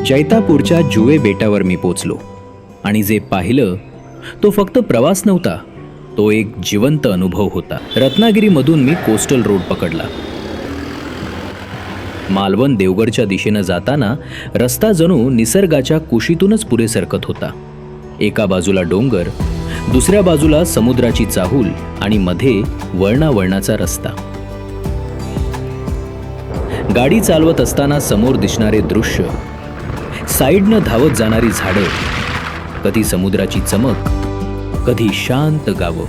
जैतापूरच्या जुवे बेटावर मी पोचलो आणि जे पाहिलं तो फक्त प्रवास नव्हता, तो एक जिवंत अनुभव होता. रत्नागिरीमधून मी कोस्टल रोड पकडला. मालवण देवगडच्या दिशेनं जाताना रस्ता जणू निसर्गाच्या कुशीतूनच पुढे सरकत होता. एका बाजूला डोंगर, दुसऱ्या बाजूला समुद्राची चाहूल आणि मध्ये वळणावळणाचा रस्ता. गाडी चालवत असताना समोर दिसणारे दृश्य, साईडनं धावत जाणारी झाडं, कधी समुद्राची चमक, कधी शांत गावं.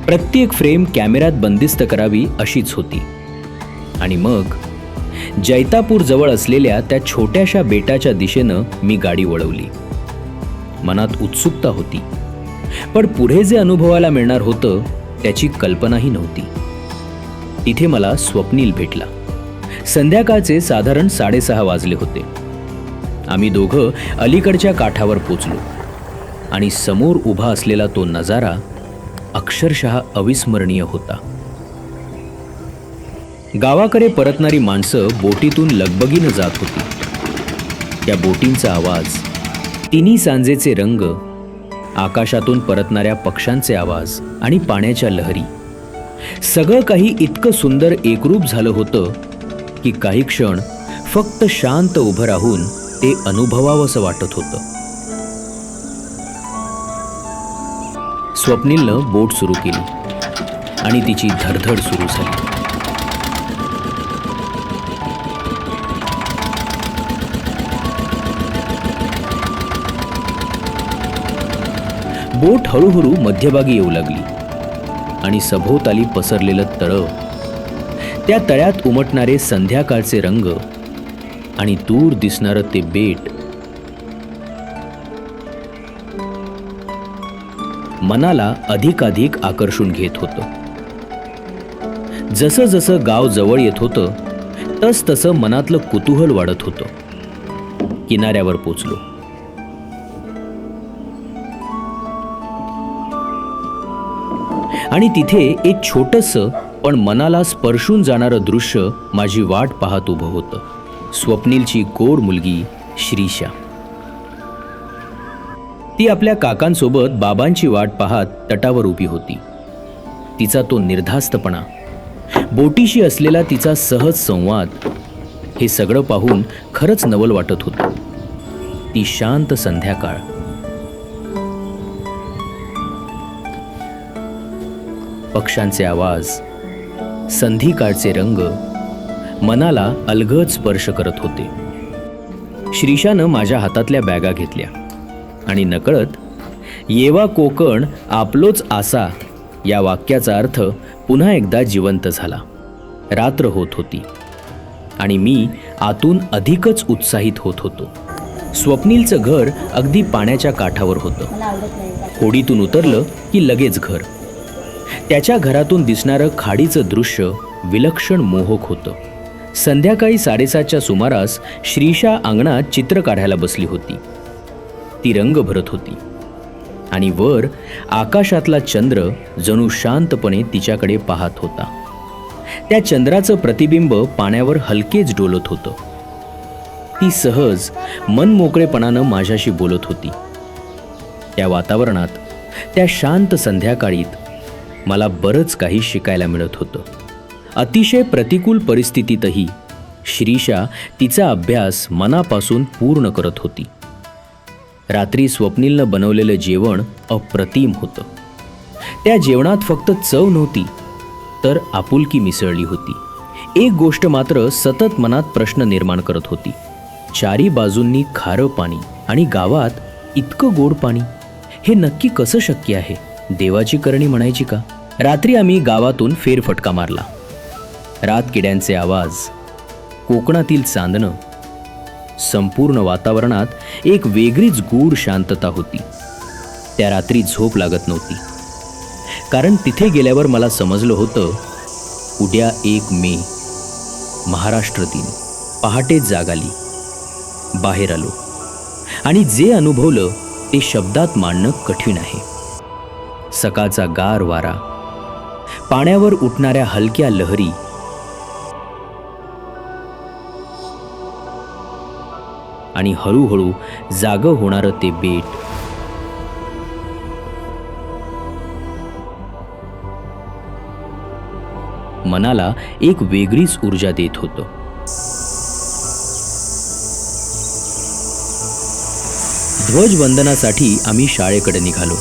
प्रत्येक फ्रेम कॅमेऱ्यात बंदिस्त करावी अशीच होती. आणि मग जैतापूर जवळ असलेल्या त्या छोट्याशा बेटाच्या दिशेनं मी गाडी वळवली. मनात उत्सुकता होती, पण पुढे जे अनुभवायला मिळणार होतं त्याची कल्पनाही नव्हती. तिथे मला स्वप्नील भेटला. संध्याकाळचे साधारण 6:30 वाजले होते. आम्ही दोघं अलीकडच्या काठावर पोचलो आणि समोर उभा असलेला तो नजारा अक्षरशः अविस्मरणीय होता. गावाकडे परतणारी माणसं बोटीतून लगबगीनं जात होती. त्या बोटींचा आवाज, तिन्ही सांजेचे रंग, आकाशातून परतणाऱ्या पक्ष्यांचे आवाज आणि पाण्याच्या लहरी, सगळं काही इतकं सुंदर एकरूप झालं होतं की काही क्षण फक्त शांत उभं राहून ते अनुभवावंसं वाटत होतं. स्वप्नीलनं बोट सुरू केली आणि तिची धडधड सुरू झाली. बोट हळूहळू मध्यभागी येऊ लागली आणि सभोवताली पसरलेलं तळं, त्या तळ्यात उमटणारे संध्याकाळचे रंग आणि दूर दिसणारं ते बेट मनाला अधिकाधिक आकर्षून घेत होतं. जसं जसं गाव जवळ येत होतं तस तसं मनातलं कुतूहल वाढत होतं. किनाऱ्यावर पोचलो. आणि तिथे एक छोटंसं पण मनाला स्पर्शून जाणारं दृश्य माझी वाट पाहत उभं होतं. स्वप्नीलची गोड मुलगी श्रीषा. ती आपल्या काकांसोबत बाबांची वाट पाहत तटावर उभी होती. तिचा तो निर्धास्तपणा, बोटीशी असलेला तिचा सहज संवाद, हे सगळं पाहून खरंच नवल वाटत होतं. ती शांत संध्याकाळ, पक्ष्यांचे आवाज, संधिकाळचे रंग मनाला अलगद स्पर्श करत होते. श्रीषानं माझ्या हातातल्या बॅगा घेतल्या आणि नकळत येवा कोकण आपलोच आसा या वाक्याचा अर्थ पुन्हा एकदा जिवंत झाला. रात्र होत होती आणि मी आतून अधिकच उत्साहित होत होतो. स्वप्नीलचं घर अगदी पाण्याच्या काठावर होतं. होडीतून उतरलं की लगेच घर. त्याच्या घरातून दिसणारं खाडीचं दृश्य विलक्षण मोहक होतं. संध्याकाळी 7:30च्या सुमारास श्रीषा अंगणात चित्र काढायला बसली होती. ती रंग भरत होती आणि वर आकाशातला चंद्र जणू शांतपणे तिच्याकडे पाहत होता. त्या चंद्राचं प्रतिबिंब पाण्यावर हलकेच डोलत होतं. ती सहज मनमोकळेपणानं माझ्याशी बोलत होती. त्या वातावरणात, त्या शांत संध्याकाळीत मला बरंच काही शिकायला मिळत होतं. अतिशय प्रतिकूल परिस्थितीतही श्रीषा तिचा अभ्यास मनापासून पूर्ण करत होती. रात्री स्वप्नीलनं बनवलेलं जेवण अप्रतिम होतं. त्या जेवणात फक्त चव नव्हती तर आपुलकी मिसळली होती. एक गोष्ट मात्र सतत मनात प्रश्न निर्माण करत होती. चारी बाजूंनी खारं पाणी आणि गावात इतकं गोड पाणी, हे नक्की कसं शक्य आहे? देवाची करणी म्हणायची का? रात्री आम्ही गावातून फेरफटका मारला. रातकिड्यांचे आवाज, कोकणातील चांदणं, संपूर्ण वातावरणात एक वेगळीच गूढ शांतता होती. त्या रात्री झोप लागत नव्हती, कारण तिथे गेल्यावर मला समजलं होतं उद्या 1 मे, महाराष्ट्र दिन. पहाटेच जाग आली, बाहेर आलो आणि जे अनुभवलं ते शब्दात मांडणं कठीण आहे. सकाळचा गार वारा, पाण्यावर उठणाऱ्या हलक्या लहरी, आणि हळूहळू जागं होणारं ते बेट मनाला एक वेगळीच ऊर्जा देत होतं. ध्वजवंदनासाठी आम्ही शाळेकडे निघालो.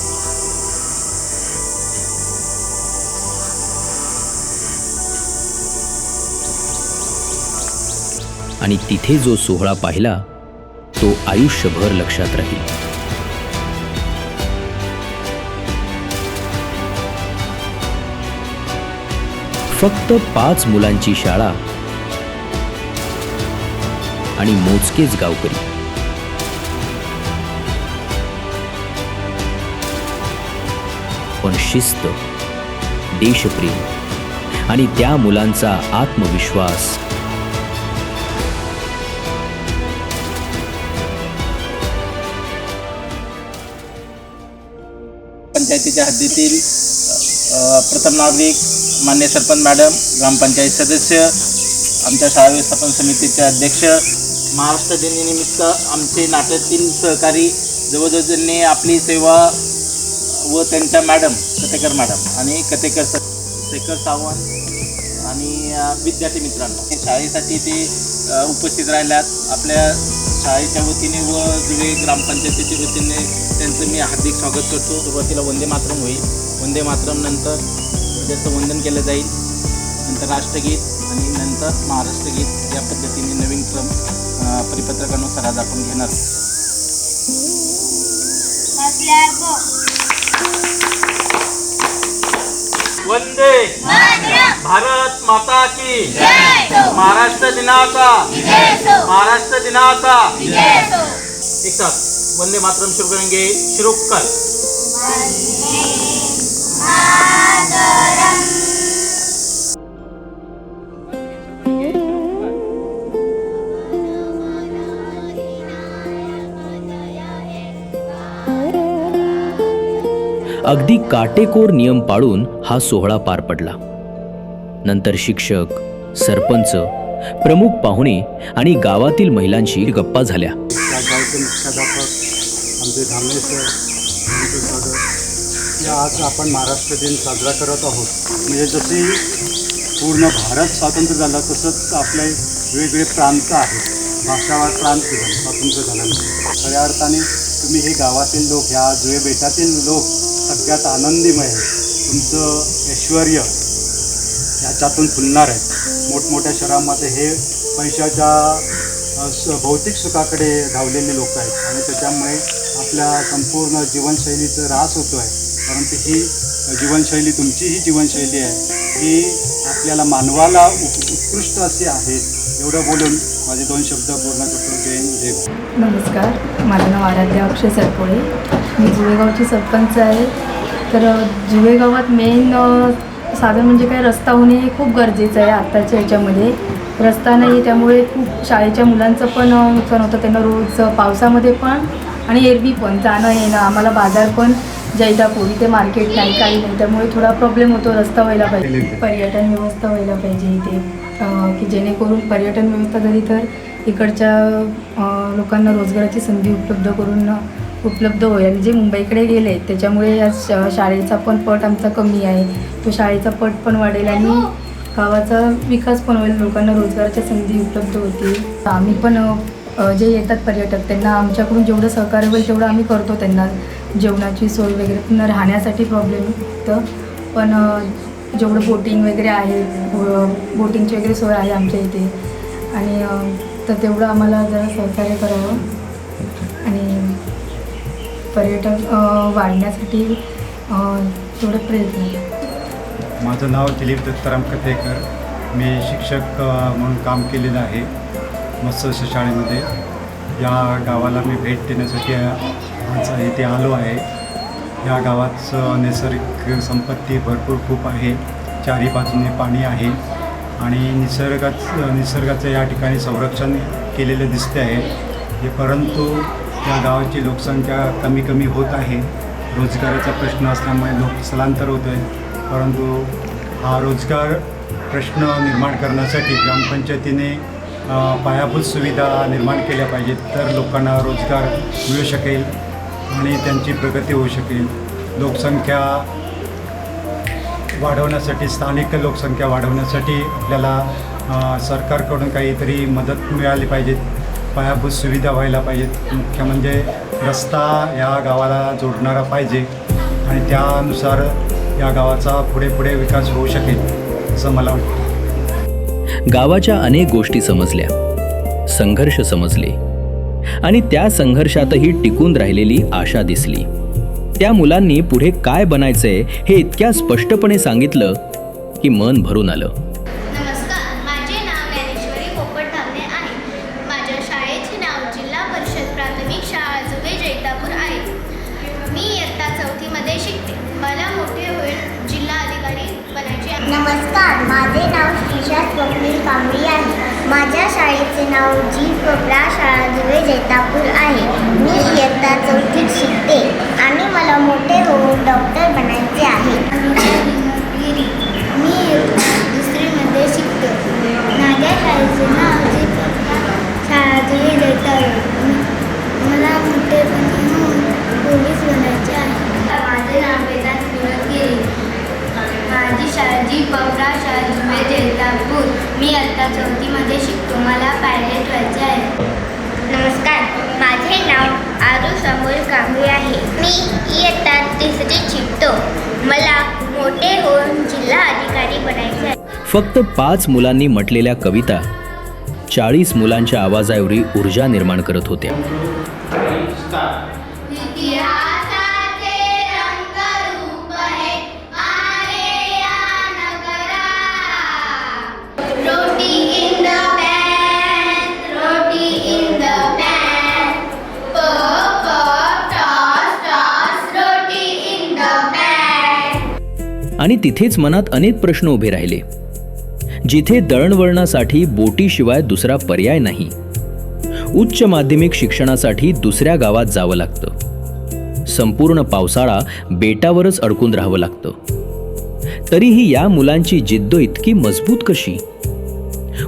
आणि तिथे जो सोहळा पाहिला तो आयुष्यभर लक्षात राहील. फक्त 5 मुलांची शाळा आणि मोजकेच गावकरी. पण शिस्त, देशप्रेम आणि त्या मुलांचा आत्मविश्वास पंचायतीच्या हद्दीतील प्रथम नागरिक मान्य सरपंच मॅडम, ग्रामपंचायत सदस्य, आमच्या शाळा व्यवस्थापन समितीचे अध्यक्ष, महाराष्ट्र दिनानिमित्त आमचे नात्यातील सहकारी जवळजवळ ज्यांनी आपली सेवा व त्यांच्या मॅडम कथेकर मॅडम आणि कथेकर शेखर सावंत आणि विद्यार्थी मित्रांनो, शाळेसाठी ते उपस्थित राहिल्यात. आपल्या शाळेच्या वतीने व जुळे ग्रामपंचायतीच्या वतीने त्यांचं मी हार्दिक स्वागत करतो. सुरुवातीला वंदे मातरम होईल. वंदे मातरम नंतर त्याचं वंदन केलं जाईल, नंतर राष्ट्रगीत आणि नंतर महाराष्ट्र गीत. या पद्धतीने नवीन क्रम परिपत्रकानुसार आज आपण घेणार. वंदे भारत माता की महाराष्ट्र दिनाचा एक साथ वंदे मातरम शुरू करेंगे. शुरू कर. अगदी काटेकोर नियम पाळून हा सोहळा पार पडला. नंतर शिक्षक, सरपंच, प्रमुख पाहुणे आणि गावातील महिलांशी गप्पा झाल्या. गावचे मुख्याध्यापक आमचे धामणे सर, आज आपण महाराष्ट्र दिन साजरा करत आहोत. म्हणजे जसे पूर्ण भारत स्वातंत्र्य झाला तसंच आपले वेगवेगळे प्रांत आहेत, भाषावार प्रांत स्वातंत्र्य झाल्यानंतर खऱ्या अर्थाने तुम्ही हे गावातील लोक, ह्या जुळे बेटातील लोक सगळ्यात आनंदीमय आहे. तुमचं ऐश्वर ह्याच्यातून फुलणार आहे. मोठमोठ्या शहरामध्ये हे पैशाच्या भौतिक सुखाकडे धावलेले लोक आहेत आणि त्याच्यामुळे आपल्या संपूर्ण जीवनशैलीचा ऱ्हास होतो आहे. परंतु ही जीवनशैली, तुमची ही जीवनशैली आहे, ही आपल्याला मानवाला उत्कृष्ट अशी आहे. एवढं बोलून माझे 2 शब्द पूर्ण करतो. जय हिंद, जय भारत. नमस्कार, माझं नाव आराध्या अक्षय सरपोळे. मी जुवेगावची सरपंच आहे. तर जुवेगावात मेन साधन म्हणजे काय, रस्ता होणे हे खूप गरजेचं आहे. आत्ताच्या ह्याच्यामध्ये रस्ता नाही, त्यामुळे खूप शाळेच्या मुलांचं पण नुकसान होतं. त्यांना रोज पावसामध्ये पण आणि एरवी पण जाणं येणं. आम्हाला बाजार पण जैतापूर, इथे मार्केट नाही, काही नाही, त्यामुळे थोडा प्रॉब्लेम होतो. रस्ता व्हायला पाहिजे, पर्यटन व्यवस्था व्हायला पाहिजे इथे, की जेणेकरून पर्यटन व्यवस्था झाली तर इकडच्या लोकांना रोजगाराची संधी उपलब्ध होईल. आणि जे मुंबईकडे गेले त्याच्यामुळे या शाळेचा पण पट आमचा कमी आहे, तो शाळेचा पट पण वाढेल आणि गावाचा विकास पण होईल, लोकांना रोजगाराच्या संधी उपलब्ध होतील. आम्ही पण जे येतात पर्यटक त्यांना आमच्याकडून जेवढं सहकार्य होईल तेवढं आम्ही करतो. त्यांना जेवणाची सोय वगैरे, पुन्हा राहण्यासाठी प्रॉब्लेम होतं, पण जेवढं बोटिंग वगैरे आहे, बोटिंगची वगैरे सोय आहे आमच्या इथे, आणि तर तेवढं आम्हाला जरा सहकार्य करावं आणि पर्यटन वाढण्यासाठी थोडं प्रयत्न केला. माझं नाव दिलीप दत्ताराम कथेकर. मी शिक्षक म्हणून काम केलेलं आहे मत्स्य शाळेमध्ये. या गावाला मी भेट देण्यासाठी आज इथे आलो आहे. या गावात नैसर्गिक संपत्ती भरपूर खूप आहे. चारी बाजूने पाणी आहे आणि निसर्गाचं या ठिकाणी संरक्षण केलेलं दिसते आहे. परंतु या गावाची लोकसंख्या कमी होत आहे. रोजगाराचा प्रश्न असल्यामुळे लोक स्थलांतर होत आहे. परंतु हा रोजगार प्रश्न निर्माण करण्यासाठी ग्रामपंचायतीने पायाभूत सुविधा निर्माण केल्या पाहिजेत, तर लोकांना रोजगार मिळू शकेल आणि त्यांची प्रगती होऊ शकेल. लोकसंख्या वाढवण्यासाठी, स्थानिक लोकसंख्या वाढवण्यासाठी आपल्याला सरकारकडून काहीतरी मदत मिळाली पाहिजे. पायाभूत सुविधा व्हायला पाहिजेत. मुख्य म्हणजे रस्ता या गावाला जोडणारा पाहिजे आणि त्यानुसार या गावाचा पुढे पुढे विकास होऊ शकेल असं मला वाटतं. गावाच्या अनेक गोष्टी समजल्या, संघर्ष समजले आणि त्या संघर्षातही टिकून राहिलेली आशा दिसली. त्या मुलांनी पुढे काय बनायचंय हे इतक्या स्पष्टपणे सांगितलं की मन भरून आलं. नमस्कार, माझे नाव ज्ञानेश्वरी पोपट धामणे आहे. माझ्या शाळेचे नाव जिल्हा परिषद प्राथमिक शाळा जुवे जैतापूर आहे. मी इयत्ता 4थीमध्ये शिकते. मला मोठे होईल जिल्हा अधिकारी बनायचे आहे. नमस्कार, माझे नाव श्रीशा स्वप्नील कांबळी आहे. माझ्या शाळेचे नाव जी कोपरा शाळा जुवे जैतापूर आहे. मी इयत्ता 4थीत शिकते आणि मला मोठे होऊन डॉक्टर बनायचे आहे. मी इयत्ता 2रीमध्ये शिकते. माझ्या शाळेचे नाव जी कोपरा शाळा जुवे जैतापूर. मला मोठे होऊन पोलीस बनायचे आहे. माझे नाव वेदांत गिरी. माझी शाळा जी पवरा शाळा जुवे जैतापूर. मी इयत्ता 4थीमध्ये शिकतो. मला पायलट व्हायचे आहे. नमस्कार, माझे नाव आरू समोर कांबळी आहे. मी इयत्ता 3रीत शिकतो. मला मोठे होऊन जिल्हा अधिकारी बनायचे आहे. फक्त 5 मुलांनी म्हटलेल्या कविता 40 मुलांच्या आवाजाएवढी ऊर्जा निर्माण करत होत्या. इतिहासाचे रंगरूप है आरे या नगरा. Roti in the pan, roti in the pan. Pop pop toss toss, roti in the pan. आणि तिथेच मनात अनेक प्रश्न उभे राहिले. जिथे दळणवळणासाठी बोटीशिवाय दुसरा पर्याय नाही, उच्च माध्यमिक शिक्षणासाठी दुसऱ्या गावात जावं लागतं, संपूर्ण पावसाळा बेटावरच अडकून राहावं लागतं, तरीही या मुलांची जिद्द इतकी मजबूत कशी?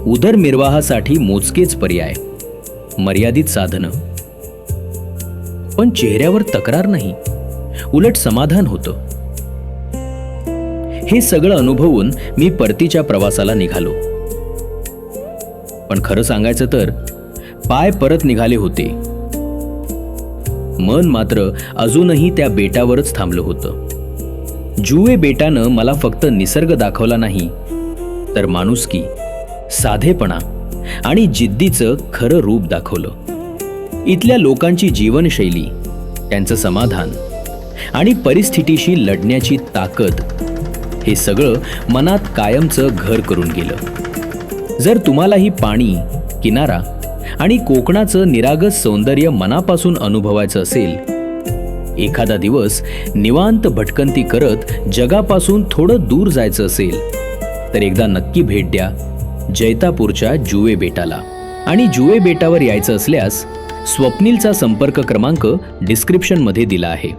उदरनिर्वाहासाठी मोजकेच पर्याय, मर्यादित साधनं, पण चेहऱ्यावर तक्रार नाही, उलट समाधान होतं. हे सगळं अनुभवून मी परतीच्या प्रवासाला निघालो. पण खरं सांगायचं तर पाय परत निघाले होते, मन मात्र अजूनही त्या बेटावरच थांबलं होतं. जुवे बेटानं मला फक्त निसर्ग दाखवला नाही, तर माणुसकी, साधेपणा आणि जिद्दीचं खरं रूप दाखवलं. इथल्या लोकांची जीवनशैली, त्यांचं समाधान आणि परिस्थितीशी लढण्याची ताकद, हे सगळं मनात कायमचं घर करून गेलं. जर तुम्हालाही पाणी, किनारा आणि कोकणाचं निरागस सौंदर्य मनापासून अनुभवायचं असेल, एखादा दिवस निवांत भटकंती करत जगापासून थोडं दूर जायचं असेल, तर एकदा नक्की भेट द्या जैतापूरच्या जुवे बेटाला. आणि जुवे बेटावर यायचं असल्यास स्वप्नीलचा संपर्क क्रमांक डिस्क्रिप्शनमध्ये दिला आहे.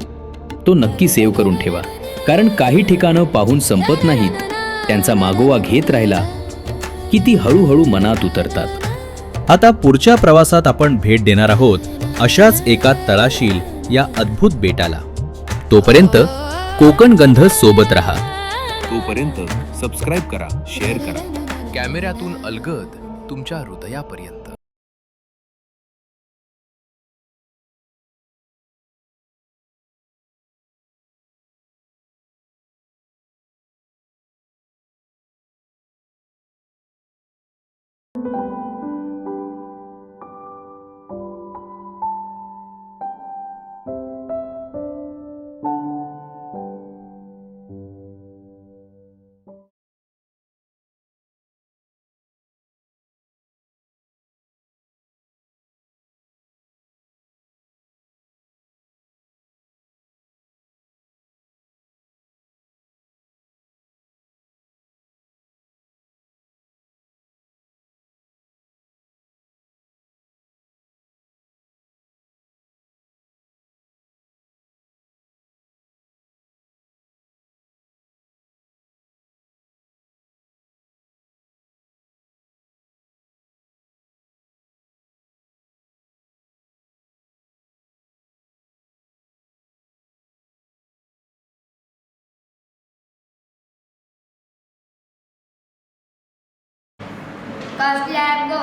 तो नक्की सेव्ह करून ठेवा, कारण काही ठिकाणं पाहून संपत नाहीत, त्यांचा मागोवा घेत राहिला की ती हळूहळू मनात उतरतात. आता पुढच्या प्रवासात आपण भेट देणार आहोत अशाच एका तळाशील या अद्भुत बेटाला. तोपर्यंत कोकण गंध सोबत राहा. तोपर्यंत सबस्क्राईब करा, शेअर करा. कॅमेऱ्यातून अलगद तुमच्या हृदयापर्यंत. कसल्या गो